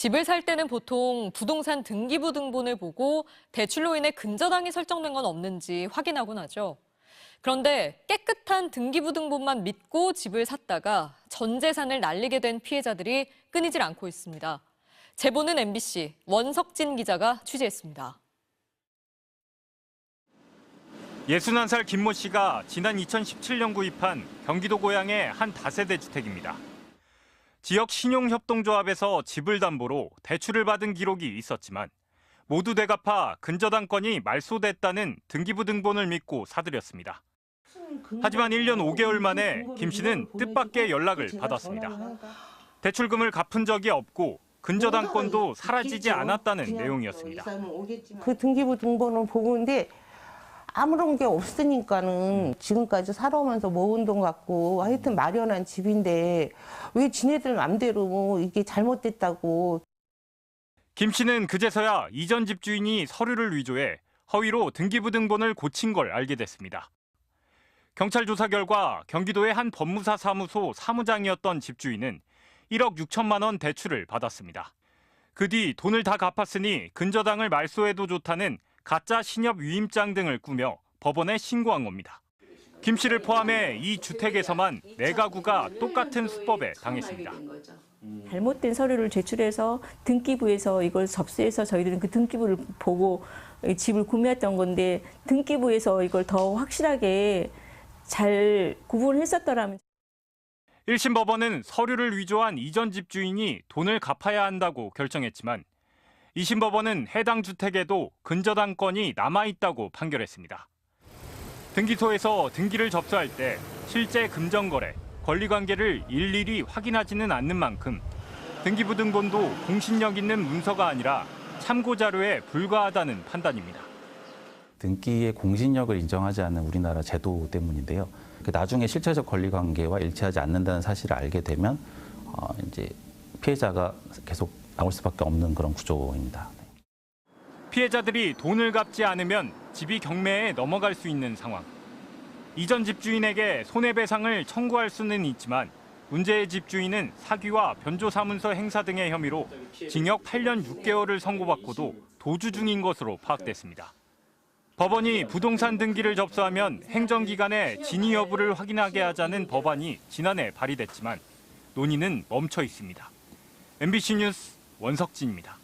집을 살 때는 보통 부동산 등기부 등본을 보고 대출로 인해 근저당이 설정된 건 없는지 확인하곤 하죠. 그런데 깨끗한 등기부 등본만 믿고 집을 샀다가 전 재산을 날리게 된 피해자들이 끊이질 않고 있습니다. 제보는 MBC 원석진 기자가 취재했습니다. 61살 김모 씨가 지난 2017년 구입한 경기도 고양의 한 다세대 주택입니다. 지역 신용협동조합에서 집을 담보로 대출을 받은 기록이 있었지만 모두 되갚아 근저당권이 말소됐다는 등기부 등본을 믿고 사들였습니다. 하지만 1년 5개월 만에 김 씨는 뜻밖의 연락을 받았습니다. 대출금을 갚은 적이 없고 근저당권도 사라지지 않았다는 내용이었습니다. 그 등기부 등본을 보고 있는데 아무런 게 없으니까는 지금까지 살아오면서 모은 돈 갖고 하여튼 마련한 집인데 왜 지네들 맘대로 이게 잘못됐다고. 김 씨는 그제서야 이전 집주인이 서류를 위조해 허위로 등기부 등본을 고친 걸 알게 됐습니다. 경찰 조사 결과 경기도의 한 법무사 사무소 사무장이었던 집주인은 1억 6천만 원 대출을 받았습니다. 그 뒤 돈을 다 갚았으니 근저당을 말소해도 좋다는 가짜 신협 위임장 등을 꾸며 법원에 신고한 겁니다. 김 씨를 포함해 이 주택에서만 4가구가 똑같은 수법에 당했습니다. 잘못된 서류를 제출해서 등기부에서 이걸 접수해서 저희들은 그 등기부를 보고 집을 구매했던 건데 등기부에서 이걸 더 확실하게 잘 구분했었더라면. 1심 법원은 서류를 위조한 이전 집주인이 돈을 갚아야 한다고 결정했지만 2심 법원은 해당 주택에도 근저당권이 남아있다고 판결했습니다. 등기소에서 등기를 접수할 때 실제 금전거래, 권리관계를 일일이 확인하지는 않는 만큼 등기부 등본도 공신력 있는 문서가 아니라 참고자료에 불과하다는 판단입니다. 등기의 공신력을 인정하지 않는 우리나라 제도 때문인데요. 나중에 실체적 권리관계와 일치하지 않는다는 사실을 알게 되면 이제 피해자가 계속 나올 수밖에 없는 그런 구조입니다. 피해자들이 돈을 갚지 않으면 집이 경매에 넘어갈 수 있는 상황. 이전 집주인에게 손해배상을 청구할 수는 있지만 문제의 집주인은 사기와 변조사문서 행사 등의 혐의로 징역 8년 6개월을 선고받고도 도주 중인 것으로 파악됐습니다. 법원이 부동산 등기를 접수하면 행정기관에 진위 여부를 확인하게 하자는 법안이 지난해 발의됐지만 논의는 멈춰 있습니다. MBC 뉴스 원석진입니다.